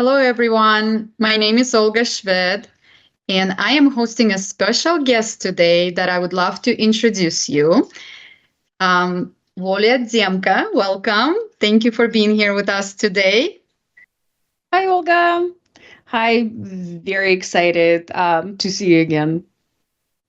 Hello, everyone. My name is Olga Szwed, and I am hosting a special guest today that I would love to introduce you. Volya Dzemka, welcome. Thank you for being here with us today. Hi, Olga. Hi, very excited to see you again.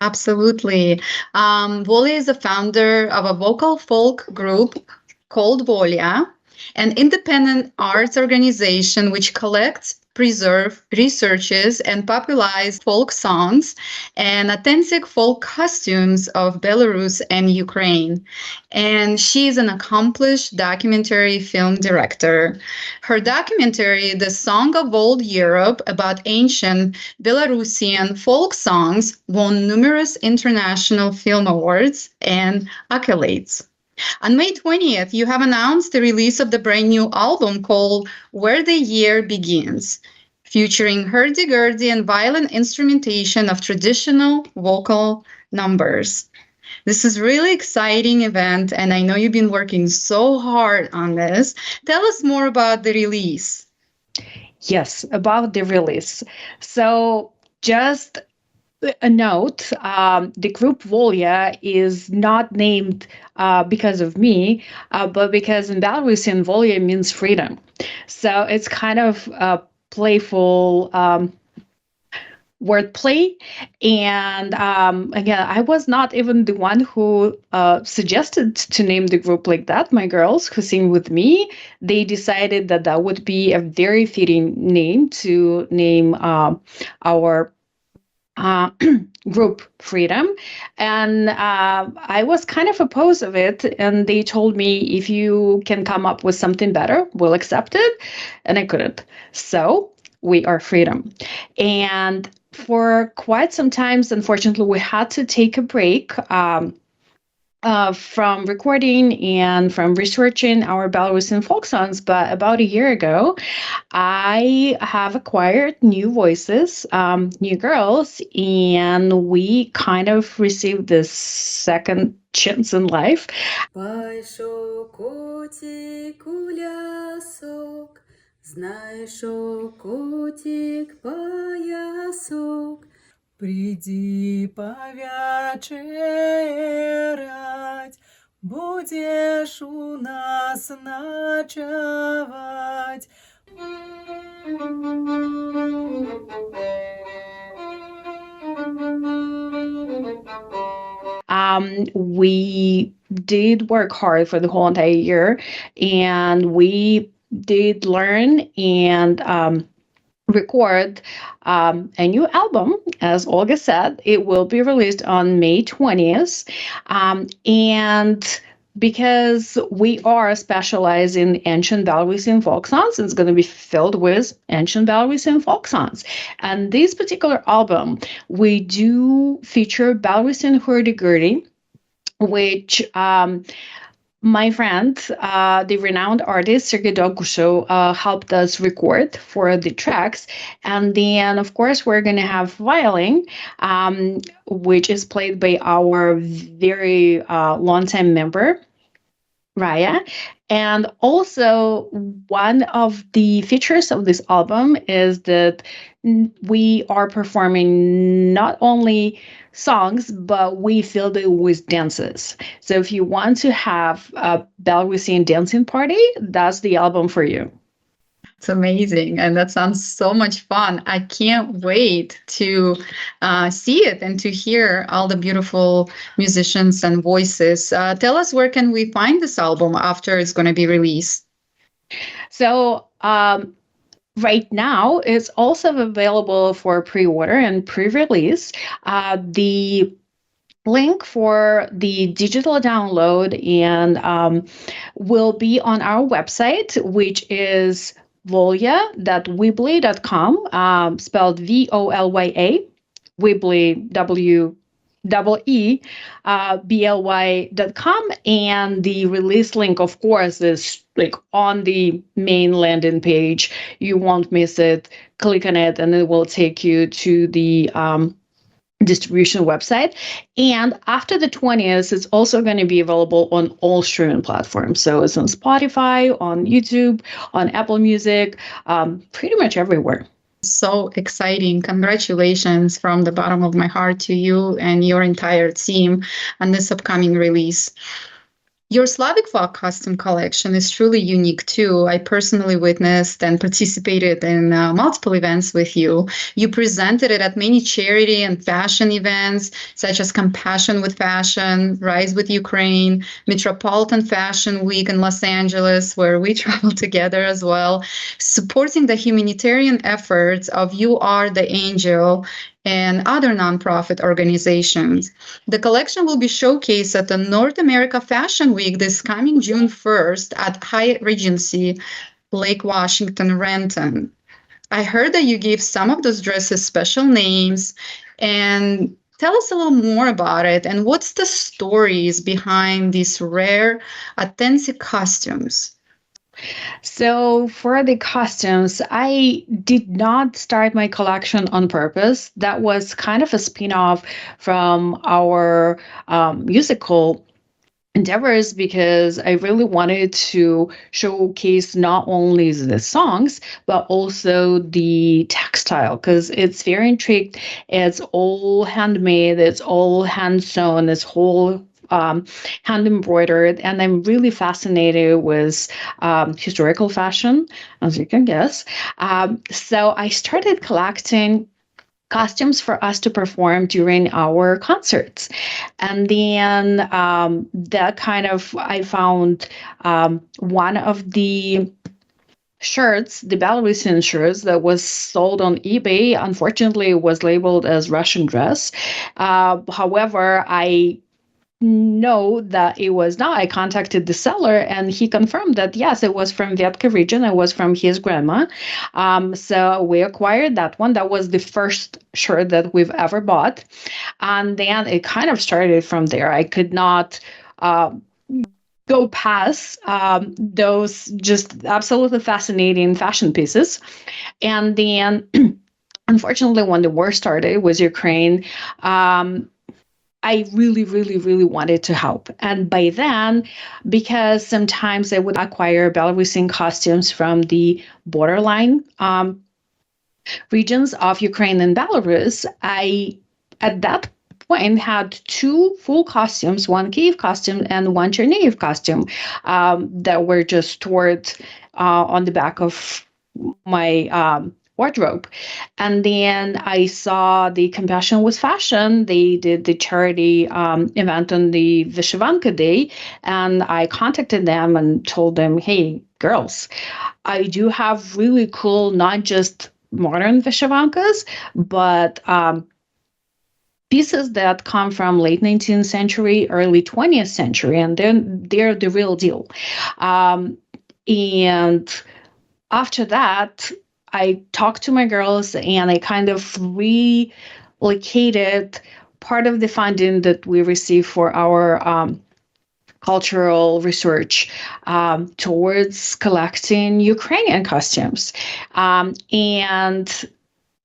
Absolutely. Volya is the founder of a vocal folk group called Volya, an independent arts organization which collects, preserves, researches, and popularizes folk songs and authentic folk costumes of Belarus and Ukraine. And she is an accomplished documentary film director. Her documentary, The Song of Old Europe, about ancient Belarusian folk songs, won numerous international film awards and accolades. On May 20th, you have announced the release of the brand new album called Where the Year Begins, featuring hurdy-gurdy and violin instrumentation of traditional vocal numbers. This is really exciting event, and I know you've been working so hard on this. Tell us more about the release. Yes, about the release. So, just a note, the group Volya is not named because of me, but because in Belarusian, Volya means freedom. So, it's kind of a playful wordplay. And again, I was not even the one who suggested to name the group like that. My girls who sing with me, they decided that that would be a very fitting name to name our uh, group Freedom. And I was kind of opposed of it. And they told me, if you can come up with something better, we'll accept it. And I couldn't. So we are Freedom. And for quite some times, unfortunately, we had to take a break. From recording and from researching our Belarusian folk songs. But about a year ago, I have acquired new voices, new girls, and we kind of received this second chance in life. Пайшов котик у лясок, знайшов котик поясок. Приди повечерять, будешь у нас ночевать. We did work hard for the whole entire year, and we did learn and record a new album. As Olga said, it will be released on May 20th. And because we are specialized in ancient Belarusian folk songs, it's going to be filled with ancient Belarusian folk songs. And this particular album, we do feature Belarusian hurdy-gurdy, which my friend, the renowned artist Sergei Dogusho, helped us record for the tracks. And then, of course, we're going to have violin, which is played by our very long-time member, Raya. And also, one of the features of this album is that we are performing not only songs, but we filled it with dances. So if you want to have a Belarusian dancing party, that's the album for you. It's amazing. And that sounds so much fun. I can't wait to see it and to hear all the beautiful musicians and voices. Tell us, where can we find this album after it's going to be released? So, right now, it's also available for pre-order and pre-release. The link for the digital download and will be on our website, which is volya.weebly.com, spelled Volya, Weebly, WEEBLY.com. And the release link, of course, is like on the main landing page. You won't miss it. Click on it, and it will take you to the distribution website. And after the 20th, it's also going to be available on all streaming platforms. So it's on Spotify, on YouTube, on Apple Music, pretty much everywhere. So exciting. Congratulations from the bottom of my heart to you and your entire team on this upcoming release. Your Slavic folk costume collection is truly unique too. I personally witnessed and participated in multiple events with you. You presented it at many charity and fashion events, such as Compassion with Fashion, Rise with Ukraine, Metropolitan Fashion Week in Los Angeles, where we traveled together as well, supporting the humanitarian efforts of You Are the Angel and other nonprofit organizations. The collection will be showcased at the North America Fashion Week this coming June 1st at Hyatt Regency, Lake Washington, Renton. I heard that you gave some of those dresses special names, and tell us a little more about it and what's the stories behind these rare, authentic costumes. So for the costumes, I did not start my collection on purpose. That was kind of a spin-off from our musical endeavors, because I really wanted to showcase not only the songs, but also the textile, because it's very intrigued. It's all handmade, it's all hand sewn, it's whole hand embroidered, and I'm really fascinated with historical fashion, as you can guess. So I started collecting costumes for us to perform during our concerts. And then that kind of, I found one of the shirts, the Belarusian shirts that was sold on eBay, unfortunately was labeled as Russian dress. However, I know that it was not. I contacted the seller and he confirmed that yes, it was from Vietka region. It was from his grandma. So we acquired that one. That was the first shirt that we've ever bought. And then it kind of started from there. I could not go past those just absolutely fascinating fashion pieces. And then unfortunately, when the war started with Ukraine, I really, really, really wanted to help. And by then, because sometimes I would acquire Belarusian costumes from the borderline regions of Ukraine and Belarus, I, at that point, had two full costumes, one Kyiv costume and one Chernihiv costume that were just stored on the back of my wardrobe. And then I saw the Compassion with Fashion. They did the charity event on the Vyshyvanka Day, and I contacted them and told them, hey, girls, I do have really cool, not just modern Vyshyvankas, but pieces that come from late 19th century, early 20th century, and then they're the real deal. And after that, I talked to my girls and I kind of relocated part of the funding that we receive for our cultural research towards collecting Ukrainian costumes. And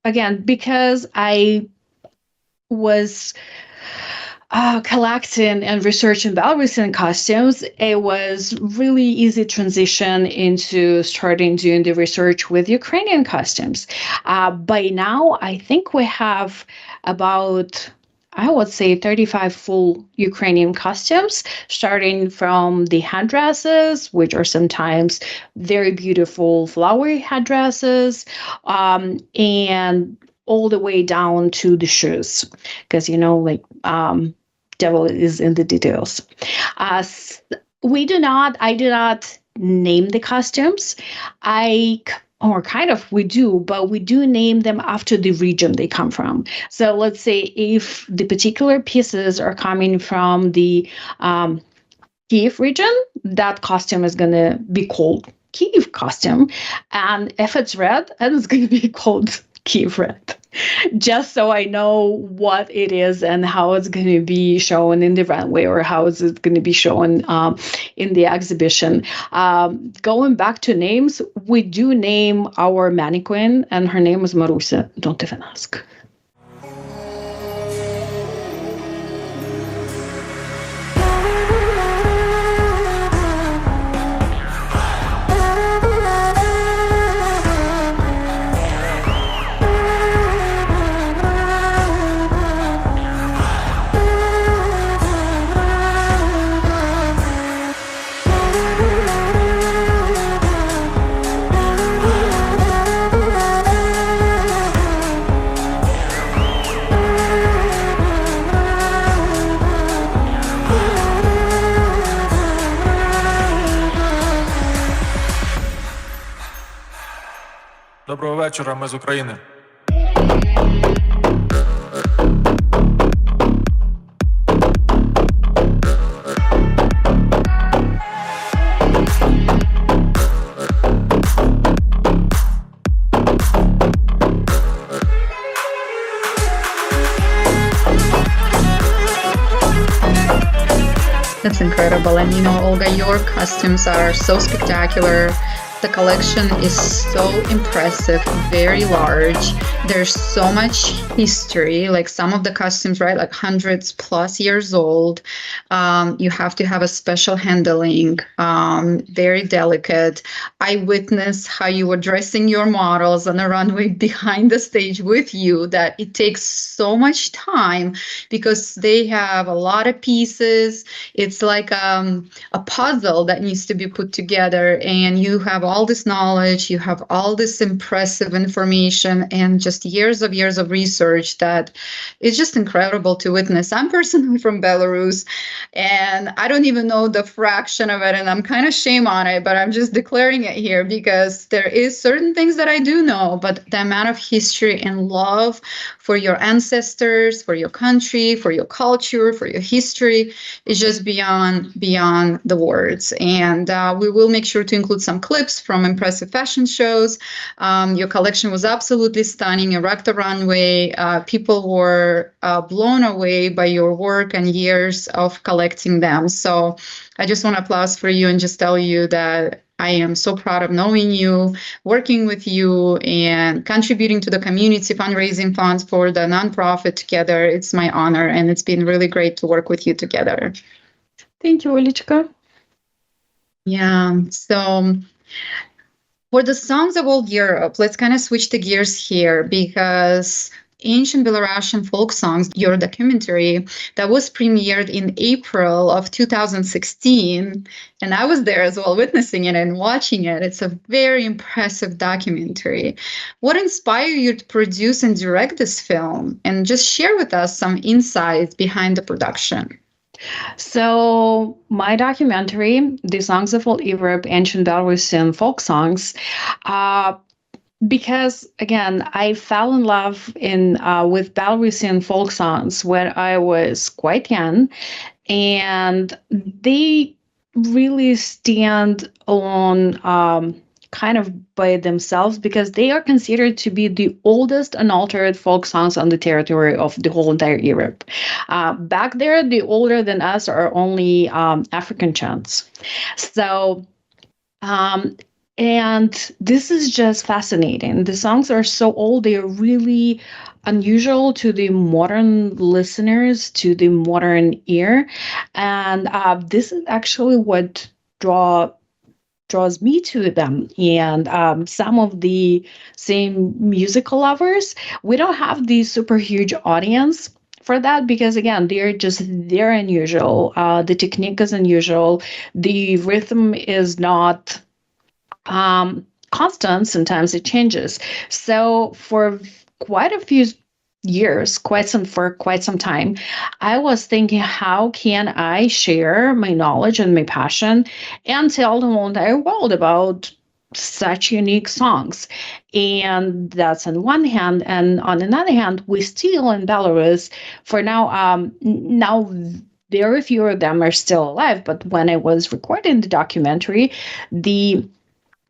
again, because I was collecting and researching Belarusian costumes, it was really easy transition into starting doing the research with Ukrainian costumes. By now, I think we have about, I would say, 35 full Ukrainian costumes, starting from the headdresses, which are sometimes very beautiful flowery headdresses, and all the way down to the shoes, because, you know, like, devil is in the details. I do not name the costumes. We do, but we do name them after the region they come from. So let's say if the particular pieces are coming from the Kyiv region, that costume is going to be called Kyiv costume. And if it's red, then it's going to be called Kyiv red. Just so I know what it is and how it's going to be shown in the runway, or how is it going to be shown in the exhibition. Going back to names, we do name our mannequin, and her name is Marusia. Don't even ask. Доброго вечора, ми з України. That's incredible. And you know, Olga, your costumes are so spectacular. The collection is so impressive, very large. There's so much history, like some of the costumes, right, like hundreds plus years old. You have to have a special handling, very delicate. I witnessed how you were dressing your models on the runway behind the stage with you, that it takes so much time because they have a lot of pieces. It's like a puzzle that needs to be put together, and you have all this knowledge, you have all this impressive information, and just years of research that is just incredible to witness. I'm personally from Belarus, and I don't even know the fraction of it, and I'm kind of shame on it, but I'm just declaring it here because there is certain things that I do know, but the amount of history and love for your ancestors, for your country, for your culture, for your history is just beyond the words. And we will make sure to include some clips from impressive fashion shows. Your collection was absolutely stunning. You rocked the runway. People were blown away by your work and years of collecting them. So I just want to applause for you and just tell you that I am so proud of knowing you, working with you, and contributing to the community fundraising funds for the nonprofit together. It's my honor, and it's been really great to work with you together. Thank you, Olichka. Yeah. So for the songs of old Europe, let's kind of switch the gears here, because Ancient Belarusian Folk Songs, your documentary that was premiered in April of 2016, and I was there as well, witnessing it and watching it. It's a very impressive documentary. What inspired you to produce and direct this film? And just share with us some insights behind the production. So my documentary, The Songs of Old Europe, Ancient Belarusian Folk Songs, because again, I fell in love with Belarusian folk songs when I was quite young, and they really stand alone, kind of by themselves, because they are considered to be the oldest unaltered folk songs on the territory of the whole entire Europe. Back there, the older than us are only African chants. So. And this is just fascinating. The songs are so old, they are really unusual to the modern listeners, to the modern ear. And this is actually what draws me to them. And some of the same musical lovers, we don't have the super huge audience for that, because again, they're unusual. The technique is unusual. The rhythm is not constant. Sometimes it changes. So for quite a few years, for quite some time, I was thinking, how can I share my knowledge and my passion and tell the whole entire world about such unique songs? And that's on one hand, and on another hand, we still in Belarus for now. Now very few of them are still alive, but when I was recording the documentary, the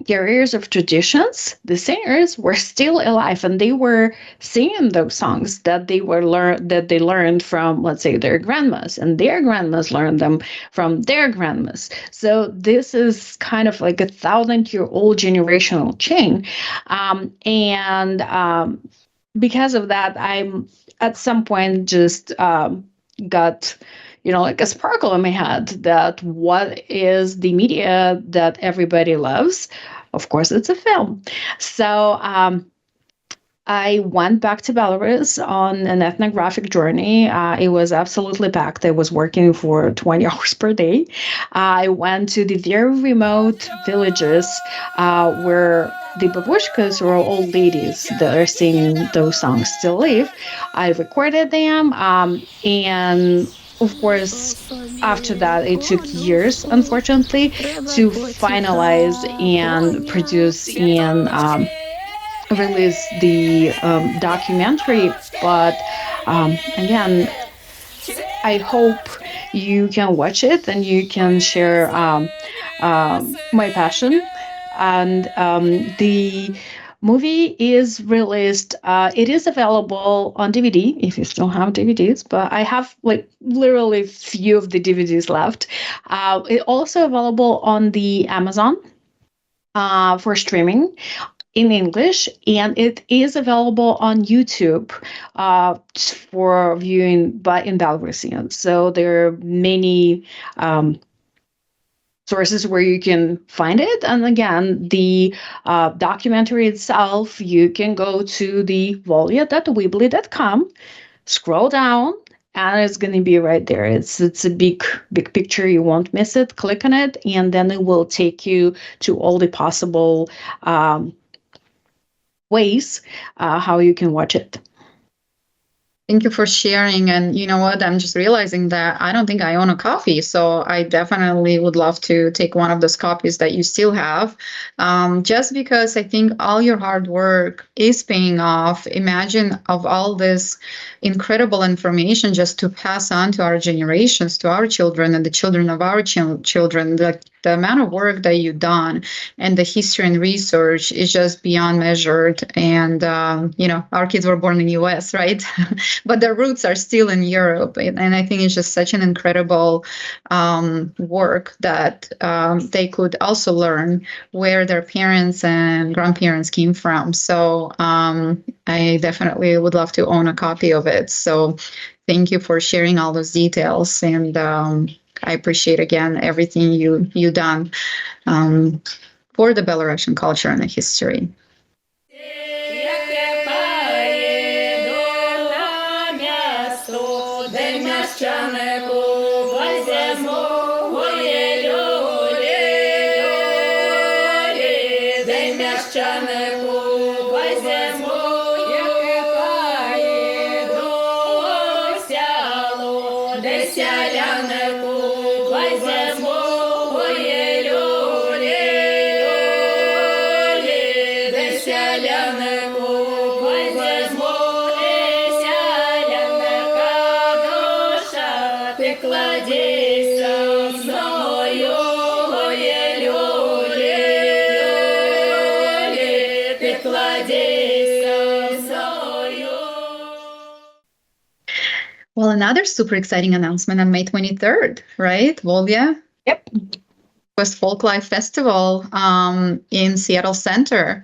carriers of traditions, the singers were still alive, and they were singing those songs that they learned from, let's say, their grandmas, and their grandmas learned them from their grandmas. So this is kind of like a 1,000-year-old generational chain, and because of that, I'm at some point just got like a sparkle in my head that what is the media that everybody loves? Of course, it's a film. So I went back to Belarus on an ethnographic journey. It was absolutely packed. I was working for 20 hours per day. I went to the very remote villages where the babushkas, or old ladies that are singing those songs, still live. I recorded them, and of course, after that, it took years, unfortunately, to finalize and produce and release the documentary. But again, I hope you can watch it and you can share my passion. And the movie is released. It is available on DVD if you still have DVDs, but I have like literally few of the DVDs left. It also available on the Amazon for streaming in English, and it is available on YouTube for viewing by in Belarusian. So there are many sources where you can find it. And again, the documentary itself, you can go to the volya.weebly.com, scroll down, and it's going to be right there. It's a big picture. You won't miss it. Click on it, and then it will take you to all the possible ways how you can watch it. Thank you for sharing. And you know what? I'm just realizing that I don't think I own a copy. So I definitely would love to take one of those copies that you still have. Just because I think all your hard work is paying off. Imagine of all this incredible information just to pass on to our generations, to our children and the children of our children. The amount of work that you've done and the history and research is just beyond measured. And, our kids were born in the US, right? But their roots are still in Europe. And I think it's just such an incredible work that they could also learn where their parents and grandparents came from. So I definitely would love to own a copy of it. So thank you for sharing all those details. And I appreciate, again, everything you done for the Belarusian culture and the history. Well, another super exciting announcement on May 23rd, right, Volya? Yep. West Folklife Festival in Seattle Center.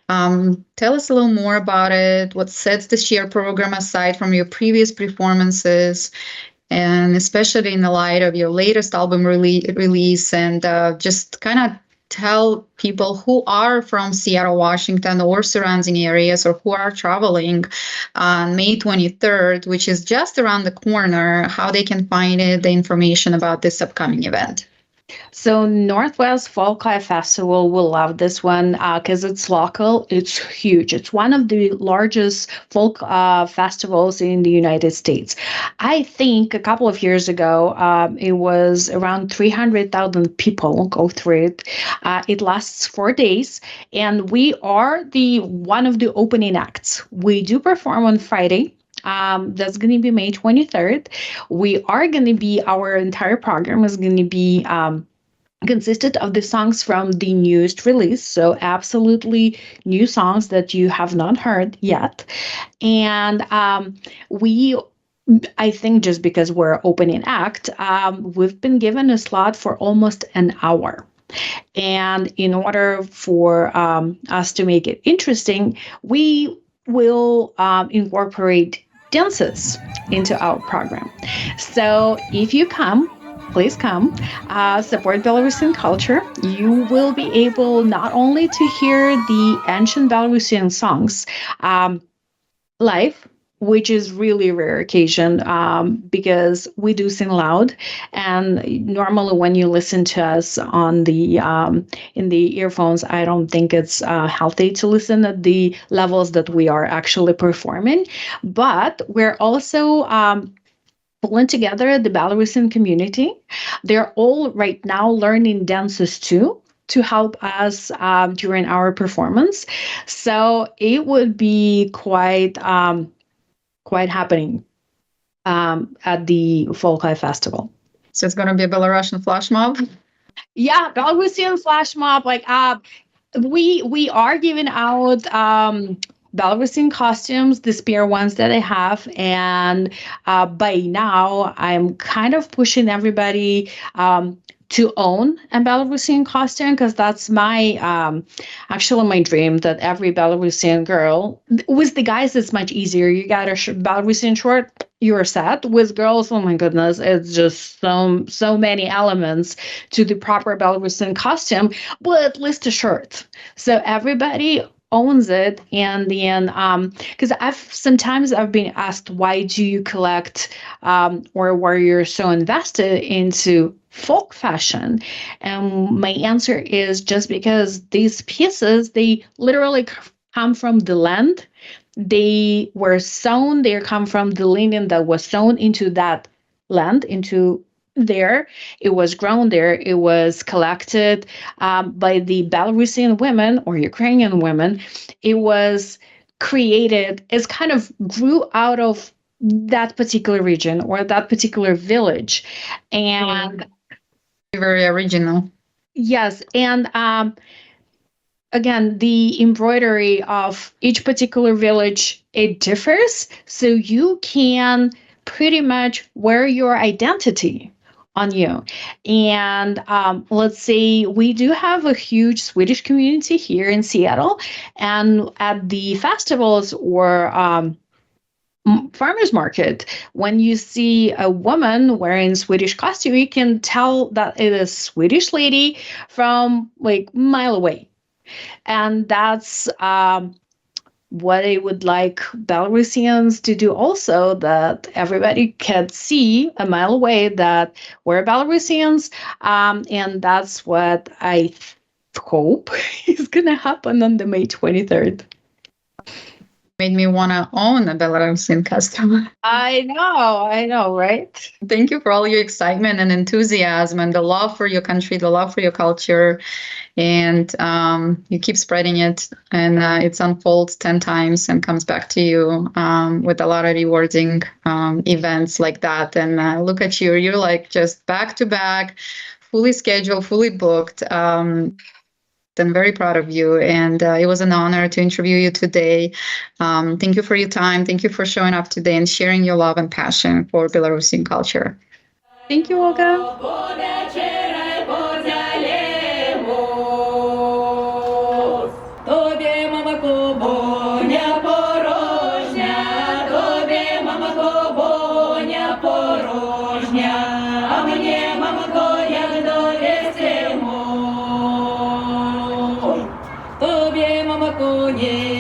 Tell us a little more about it. What sets this year program aside from your previous performances, and especially in the light of your latest album release, and just kind of tell people who are from Seattle, Washington, or surrounding areas, or who are traveling on May 23rd, which is just around the corner, how they can find it, the information about this upcoming event. So Northwest Folklife Festival will love this one because it's local. It's huge. It's one of the largest folk festivals in the United States. I think a couple of years ago, it was around 300,000 people go through it. It lasts 4 days, and we are one of the opening acts. We do perform on Friday. That's going to be May 23rd. Our entire program is going to be consisted of the songs from the newest release. So absolutely new songs that you have not heard yet. And I think just because we're opening act, we've been given a slot for almost an hour. And in order for us to make it interesting, we will incorporate dances into our program. So if you come, please come, support Belarusian culture. You will be able not only to hear the ancient Belarusian songs live, which is really a rare occasion because we do sing loud. And normally when you listen to us on the in the earphones, I don't think it's healthy to listen at the levels that we are actually performing. But we're also pulling together the Belarusian community. They're all right now learning dances too. to help us during our performance. So it would be quite happening at the Folklife Festival. So it's going to be a Belarusian flash mob. Yeah, Belarusian flash mob. Like we are giving out Belarusian costumes, the spare ones that I have, and by now I'm kind of pushing everybody to own a Belarusian costume, because that's my actually my dream, that every Belarusian girl. With the guys it's much easier. You got a Belarusian short, you're set. With girls, oh my goodness, it's just so many elements to the proper Belarusian costume, but at least a shirt, so everybody owns it. And then because I've been asked, why do you collect or why you're so invested into folk fashion, and my answer is just because these pieces, they literally come from the land. They were sewn, they come from the linen that was sewn into that land, into there. It was grown there. It was collected by the Belarusian women or Ukrainian women. It was created, it's kind of grew out of that particular region or that particular village. And very original. yes, and again, the embroidery of each particular village, it differs. So you can pretty much wear your identity on you. And let's say we do have a huge Swedish community here in Seattle, and at the festivals or farmers market, when you see a woman wearing Swedish costume, you can tell that it is Swedish lady from like a mile away. And that's what I would like Belarusians to do also, that everybody can see a mile away that we're Belarusians. And that's what I hope is going to happen on the May 23rd. Made me want to own a Belarusian costume. I know, right? Thank you for all your excitement and enthusiasm and the love for your country, the love for your culture. And you keep spreading it, and it unfolds 10 times and comes back to you with a lot of rewarding events like that. And look at you, you're like just back to back, fully scheduled, fully booked. I'm very proud of you, and it was an honor to interview you today. Thank you for your time. Thank you for showing up today and sharing your love and passion for Belarusian culture. Thank you, Olga. Тобі, мама, коні.